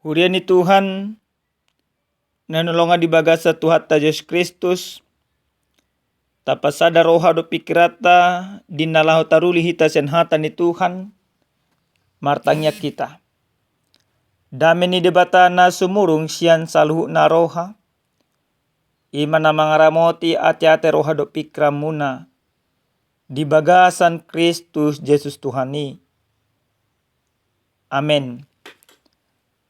Hurian ni Tuhan nanolongan di bagasa Tuhan ta Yesus Kristus tapasada roha do pikirata dinalaho taruli hita senhata ni Tuhan martangnya kita. Dame ni debata na sumurung sian saluhu na roha ima na mangaramoti ate-ate roha do pikramuna di bagasan Kristus Yesus Tuhan ni. Amen.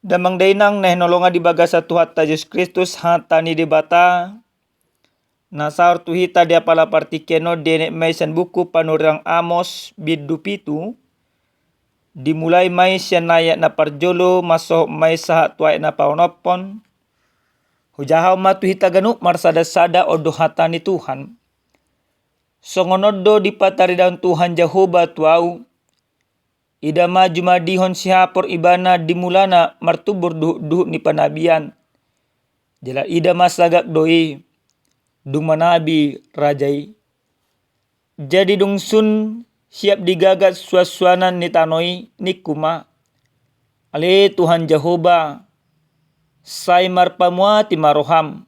Damang dainang nehnolonga di bagasa Tuhan ta Yesus Kristus hata ni debata nasaur tuhita dia pala partikeno dene maisan buku panurang Amos bidu pitu dimulai mai sianaya na parjolo maso mai saha tuai na paunopon hujahaw matuhita ganu marsada-sada odo hata ni Tuhan songonodo dipataridaun Tuhan Jehovah tuau ida maju madihon sihapor ibana dimulana martubur duh ni panabian jela ida masagak doi dung manabi rajai jadi dungsun siap digagat suasuanan ni tanoi ni kuma ale Tuhan Jehovah sai marpamuati maroham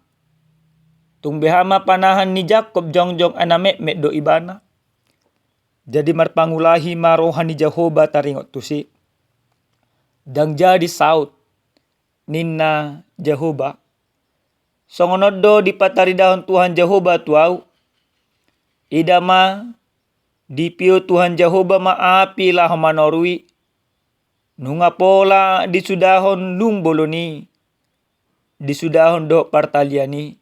tung behama panahan ni Jakob jongjong aname do ibana jadi marpangulahi marohan ni Jehovah taringot tusi dang jadi saut ninna Jehovah songonodo dipataridahon Tuhan Jehovah tuau idama dipiu Tuhan Jehovah maapi lah manorui nunga pola disudahon lung boloni disudahon do partaliani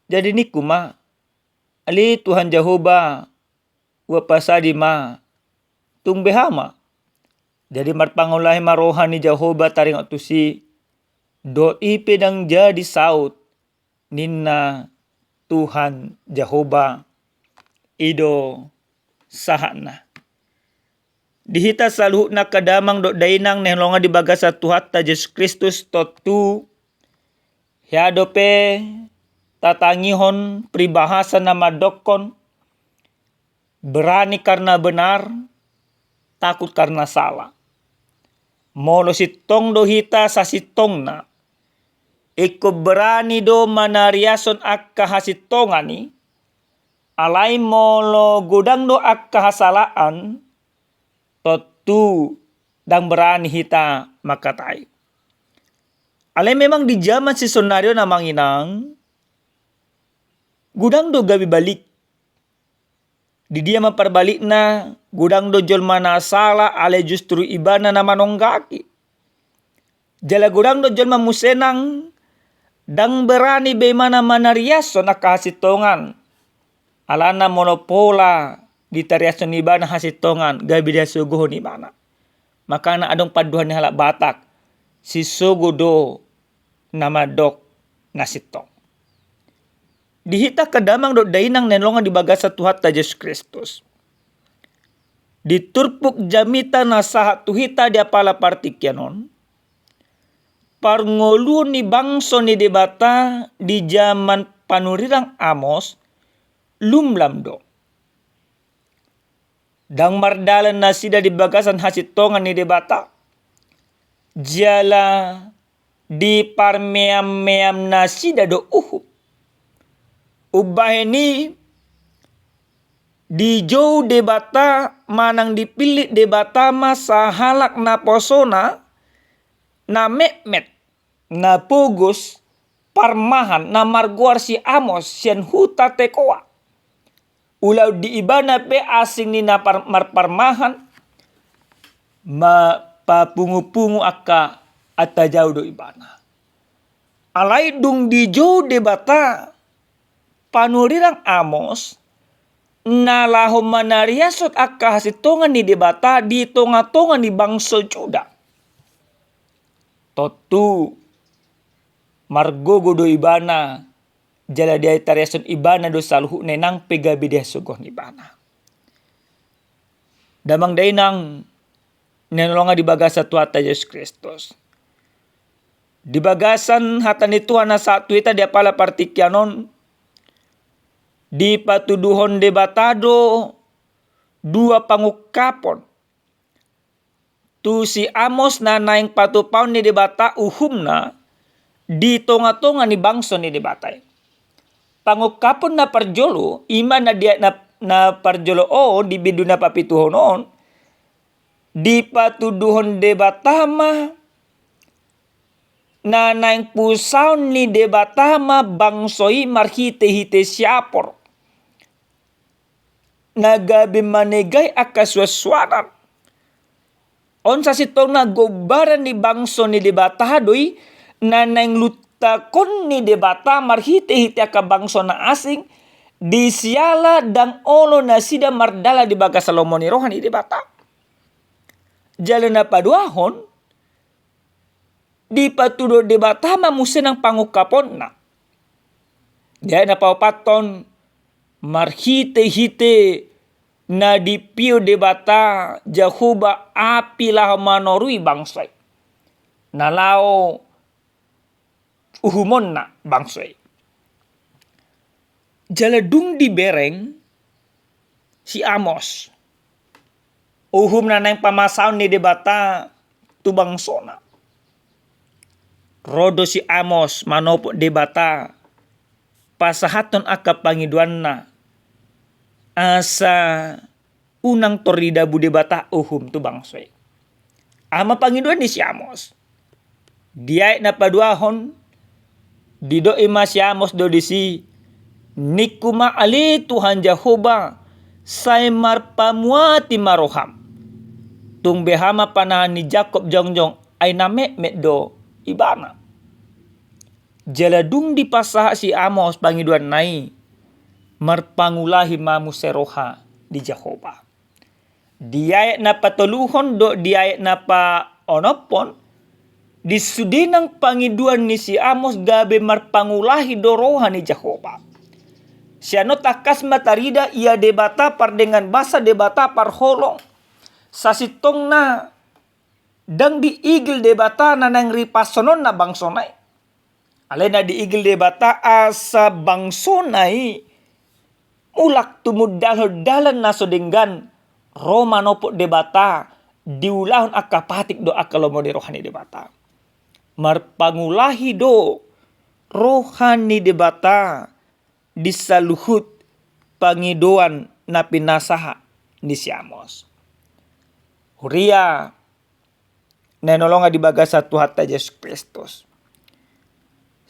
jadi nikuma ali Tuhan Jehovah wapasadi ma tung behama jadi marpangulahi marohani Jehovah taringot tusi do ipe dang jadi saut ninna Tuhan Jehovah ido sahana dihita saluhu na kadamang do dainang nehlonga di bagasa Tuhan ta Yesus Kristus totu hiadope tatangihon pribahasa na madokon berani karena benar, takut karena salah. Molo sitong do hita sa sitong na. Iko berani do manariason akka hasitongani. Alay molo gudang do akka hasalaan. Totu dang berani hita makatai. Alay memang di zaman si sonario na manginang. Gudang do gabi balik. Di dia memperbalik na gudang do jol mana salah ale justru ibana na manonggaki. Jala gudang do jol mamusenang dang berani bagaimana manariason na kahasitongan. Alana monopola di tariason ibana hasitongan gabi dia suguh ni mana. Maka na adong paduhan ni halak batak si sugu do nama dok nasitong. Dihita kadamang do dainang nenlongan di bagasa Tuhan ta Yesus Kristus. Diturpuk jamita na saha tuhita dia pala partikyanon. Parngolu ni bangso ni debata di zaman panurirang Amos lumlam do. Dang mardalan na sida di bagasan hasitongan ni debata. Jala di parmeam-meam na sida do uhub. Ubaheni di jauh debata manang dipilih debata masa halak na posona na mekmet na pugus parmahan na marguar si Amos sian huta tekoa. Ulau di ibana pe asing ni na marparmahan ma papungu-pungu akka atta jauh do ibana. Alai dung di jauh debata panurirang Amos na lahom manariasot akka hasitongan ni debata di tonga-tonga ni bangso Juda. Totu margogo do ibana jala dia tariason ibana do saluhu nenang pegabi dia sugoh ni ibana. Damang dainang nenolonga di bagasa Tuhan ta Yesus Kristus. Di bagasan hata ni Tuhan na satu ita dia pala partikyanon di patuduhon debatado dua pangukapon Tu si Amos na naing patupaw ni debata uhum na di tonga-tonga ni bangso ni debatay. Pangukapon na parjolo, ima na dia na parjolo o di bidu na papituhon noon, di patuduhon debatama na naing pusaw ni debatama bangsoi marhite-hite siapor. Nagabi manegay akaswaswanan. On sa sitong nagobaran ni bangso ni debata doy na naing lutakon ni debata marhite-hite ka bangso na asing di siala dang olo na sida mardala di baga Salomon ni rohan ni debata. Jalan na paduahon di patudo debata mamusin ang pangukapon na. Diya na paupaton marhite-hite na dipiyo debata Jehovah apilah manorui bangsay. Nalao uhumon na bangsay. Jaladung di bereng si Amos. Uhum na nang pamasaon ni debata tu bangsona. Rodo si Amos manopo debata pasahaton aka pangiduan na asa unang torida bude bata uhum tu bangsoy. Ama pangiduan ni si Amos. Dia na paduahon dido ima si Amos do disi nikuma ali Tuhan Jehovah say marpamuati maroham. Tung behama panahan ni Jacob jongjong ay name do ibana. Jaladung di pasah si Amos pangiduan nai marpangulahi mamu seroha di Jehovah. Diayat na patuluhon do diayat na pa onopon di sudinang pangiduan ni si Amos gabe marpangulahi do roha ni Jehovah. Siano takas matarida ia debata par dengan basa debata par holong. Sasitong na dang diigil debata na nang ripasonon na bangsonay. Alena diigil debata asa bangsonay mulak tumudal-dalan na sodenggan Roma nopo debata diulahon akapatik do akalomo di rohani debata. Marpangulahi do rohani debata disaluhut pangidoan na pinasaha ni si Amos. Huria nenolonga di baga sa Tuhan ta Yesus Kristus.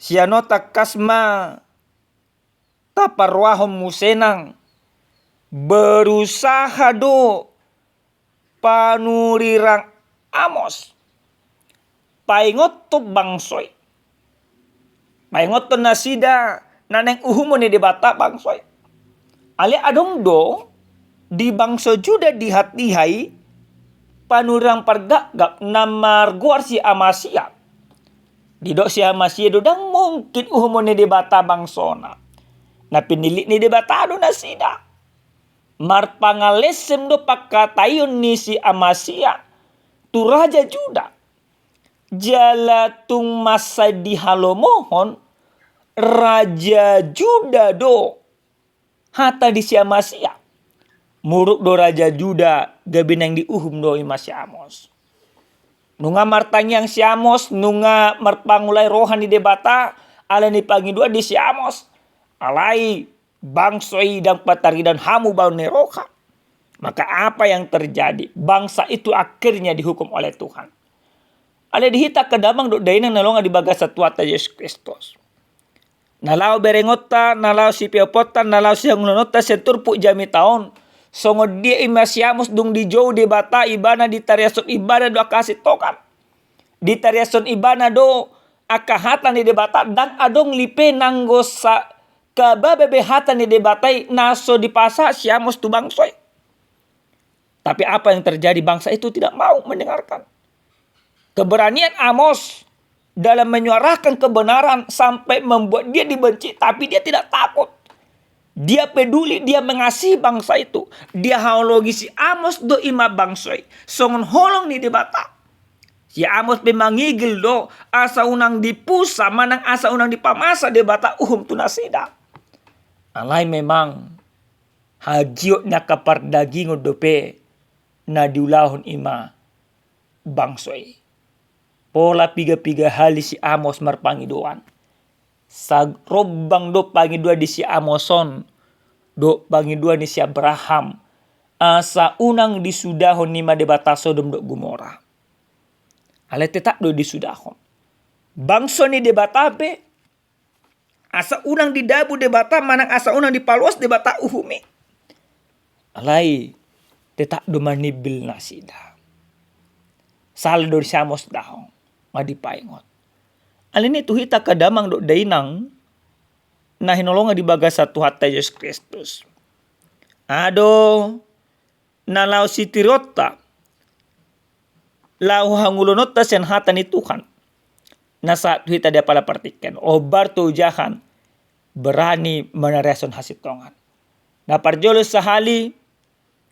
Siano takasma taparwahom musenang berusaha do panurirang Amos paingot to bangsoy paingot to nasida naneng uhumo ni debata bangsoy ali adong do di bangso Juda dihat-dihay panurang pargagap na marguar si Amasia didok si Amasia do dang mungkin uhumo ni debata bangsona na pinili ni debatado na sida. Marpangalesem do pagkatayon ni si Amasia tu Raja Juda. Jalatung masa di halomohon Raja Juda do hata di si Amasia. Muruk do Raja Juda gabinang di uhum do ima si Amos. Nunga martanyang si Amos nunga marpangulay rohan di debata ala ni pangidua di si Amos. Alai bangsoy dan pataridan hamu bau neroka. Maka apa yang terjadi? Bangsa itu akhirnya dihukum oleh Tuhan. Ada dihita kedamang do dainang nalonga di baga sa tuata Yesus Kristus. Nalau berengota, nalau si piopota, nalau si hanglonota seturpu jami taon. Songo dia imasiamos dung di jauh di bata ibana di tariason ibana do akasi tokan. Di tariason ibana do akahatan di debata dan adong lipe nanggo sa kababebehatan ni debatai naso dipasa si Amos tu bangsoy. Tapi apa yang terjadi bangsa itu tidak mau mendengarkan. Keberanian Amos dalam menyuarakan kebenaran sampai membuat dia dibenci tapi dia tidak takut. Dia peduli, dia mengasihi bangsa itu. Dia haologi si Amos do ima bangsoy. Songon holong ni debata. Si Amos pemangigil do asa unang dipusa manang asa unang dipamasa debata uhum tunasida. Alay memang hagiot na kapardagingon dope na diulahon ima bangsoi. Pola piga-piga hali si Amos marpangidoan. Sa robang do pangidua di si Amoson. Do pangidua ni si Abraham. Asa unang disudahon ni madebata Sodom do Gomora. Ale tetak do disudahon. Bangso ni debatape. Asa unang didabu debata manang asa unang dipaluas debata uhumi. Alai tetak do manibil nasida. Saldo si Amos dahong. Madipaingot. Alini tuhita kadamang do dainang na hinolonga di baga sa Tuhan Yesus Kristus. Ado nalau si tirota lau hangulunot ta sen hata ni Tuhan. Nasa tuhita dia pala partiken. O barto jahan berani menareson hasitongan. Na parjolos sahali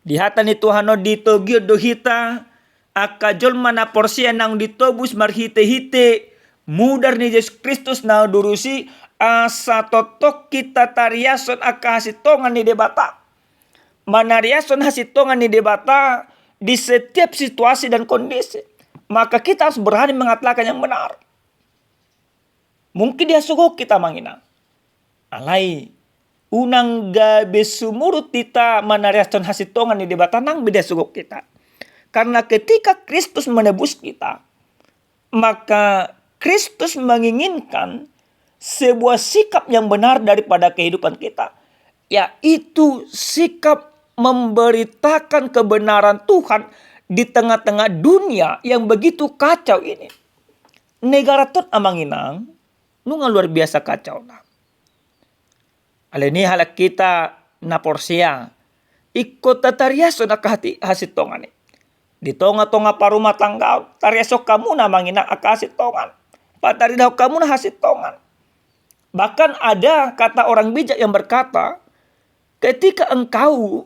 di hata ni Tuhan no dito gyud do hita akajol mana porsia nang ditobus marhite-hite mudar ni Yesus Kristus na durusi asa totok kita tariason aka hasitongan ni debata. Manariason hasitongan ni debata di setiap situasi dan kondisi. Maka kita harus berani mengatakan yang benar. Mungkin dia sugok kita mangina. Alai unang gabe sumurut kita manariason hasitongan ni debata nang beda sugok kita. Karena ketika Kristus menebus kita, maka Kristus menginginkan sebuah sikap yang benar daripada kehidupan kita. Yaitu sikap memberitakan kebenaran Tuhan di tengah-tengah dunia yang begitu kacau ini. Negara tot amanginang, nunga luar biasa kacau na. Alini halak kita na porsia, ikut tatariaso na kahasitongan ni. Di tonga-tonga parumah tangga, tariasok kamu na manginang akahasitongan. Patari daw kamu na hasitongan. Bahkan ada kata orang bijak yang berkata, ketika engkau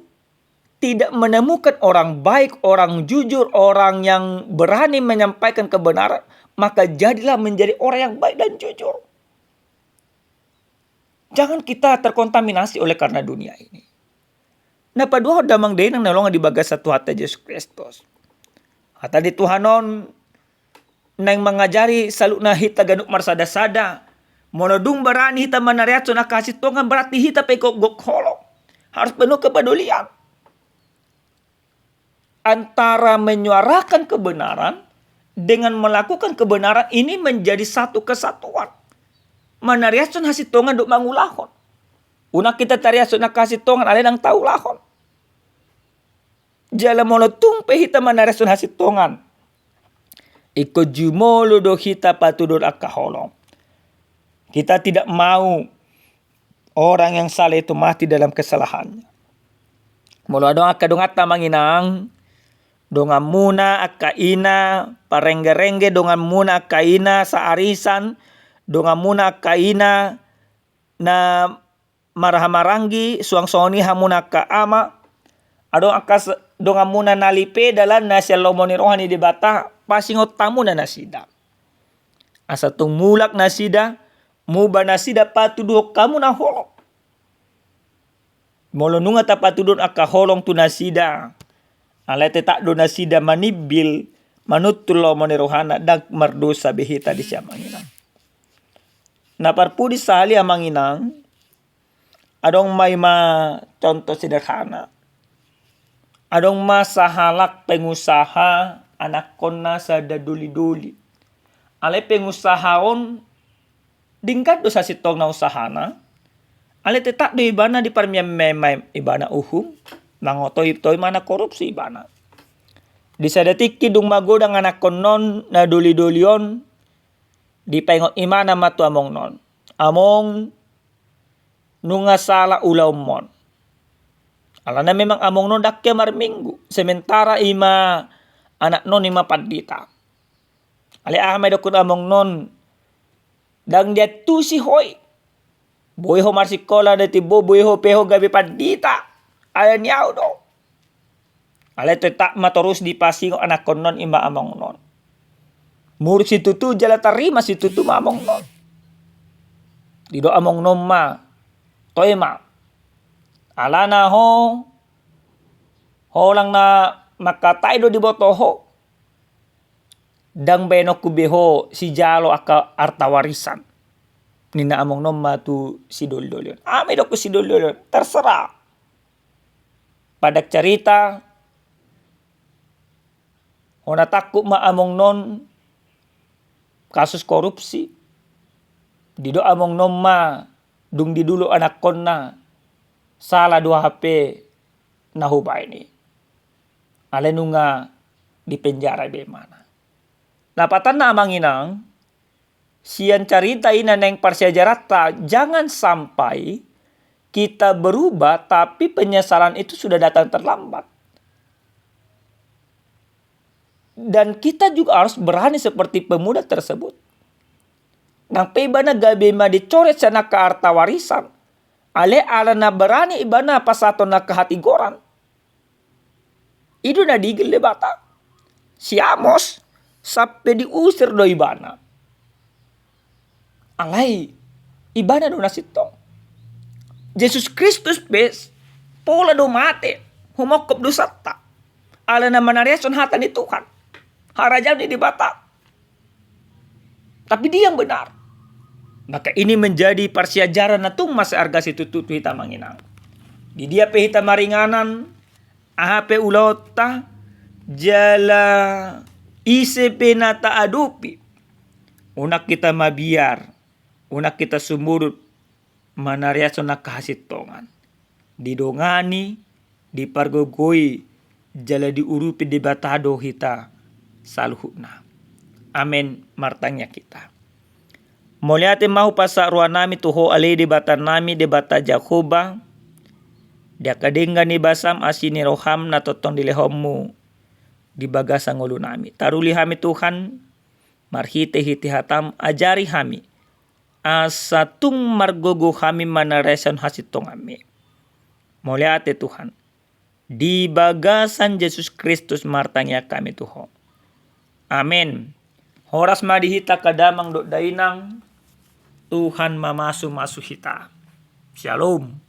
tidak menemukan orang baik, orang jujur, orang yang berani menyampaikan kebenaran, maka jadilah menjadi orang yang baik dan jujur. Jangan kita terkontaminasi oleh karena dunia ini. Nah, padua damang dain ang nalonga di bagas sa Tuhan Yesus Kristus. At di Tuhanon nang mengajari saluk na hita ganuk marsada-sada. Monodung berani hita manariatso na kasitongan berarti hita pekok gokholong. Harus penuh kepedulian. Antara menyuarakan kebenaran dengan melakukan kebenaran ini menjadi satu kesatuan. Manariatso na hasitongan duk mangulahon. Una kita tariatso na kasitongan ale nang taulahon. Jala monotung pe hita manariatso na hasitongan. Iko jumolo do hita patudor akaholong. Kita tidak mau orang yang salah itu mati dalam kesalahannya. Mula dong akadongata manginang. Dongan muna akaina parengge-rengge dongan muna akaina sa arisan. Dongan muna akaina na marahamarangi suang-suangni hamuna ka ama. Adong akas dongan muna nalipe dalan na siya lomoni rohani di bata pasingot tamu na nasida. Asa tung mulak nasida muba nasida patuduh kamu na holong. Molonunga ta patudun aka holong tu nasida. Alay tak do nasida manibil manutul lomoni rohana dag mardosa behita di siya manginang. Naparpudi sali amanginang adong may contoh sederhana. Adong masahalak pengusaha anak kona sa daduli-duli. Alay pengusahaon dingkat do sa sitong na usahana. Alay tetak do ibana di parmiyam memay ibana uhum. Mangotoy-toy mana korupsi ibana. Di sadatik kidung magodang anak konon na duli-dulion. Di pengot imana matu among non. Among nunga sala ulaw mon. Ala na memang among non dakya marminggu. Sementara ima anak non ima pandita. Ali ahamay dokun among non. Dang dia tu si hoy. Boy ho marsikola dati boy ho peho gabi pandita. Ayan niyaw do. Ali tak matorus di pasingo anak konon ima among non. Murid si tutu jala tarima si tutu ma among non. Dido among non ma. Toy ma. Ala na ho lang na makatay do di boto ho. Dang beno kubeho si jalo aka arta warisan. Nina among nomma tu si dol-dol yun. Ame do ko si dol-dol yun. Terserah. Padak cerita. Hona takut ma among non kasus korupsi. Dido among nomma dung di dulu anak konna salah 2 HP nahuba ini. Alenunga di penjara be mana. Napatan na amanginang sian carita ina neng parsiajarata, jangan sampai kita berubah tapi penyesalan itu sudah datang terlambat. Dan kita juga harus berani seperti pemuda tersebut. Nang pebana gabema dicoret sana ke harta warisan. Ale alana berani ibana pasato na kehatigoran. Itu na digil debata. Si Amos sampai diusir do ibana. Alai ibana do nasitong. Yesus Kristus bes pola do mate humokop do satta. Ala na manareson hata ni Tuhan. Harajal di bata. Tapi dia yang benar. Maka ini menjadi persiajaran na tung mas arga situ tutu hita manginang. Di dia pe hita maringanan. Ahape ulota jala ise penata adupi. Unak kita mabiar. Unak kita sumurut. Manariaso na kahasitongan. Didongani. Dipargogoi. Jala diurupi di batado hita. Saluhuna. Amen. Martanya kita. Moliate mahu pasa ruan nami tuho alei di bata nami di bata Jakoba. Dia kadengga ni basam asini roham na totong dilehommu. Di bagasa ngulu nami. Taruli hami Tuhan. Marhite hiti hatam ajari hami. Asa tung margogo kami manaresan hasitong kami. Moliate Tuhan. Di bagasan Yesus Kristus martanya kami Tuhan. Amin. Horas madihita kadamang do dainang Tuhan mamasu-masu hita. Shalom.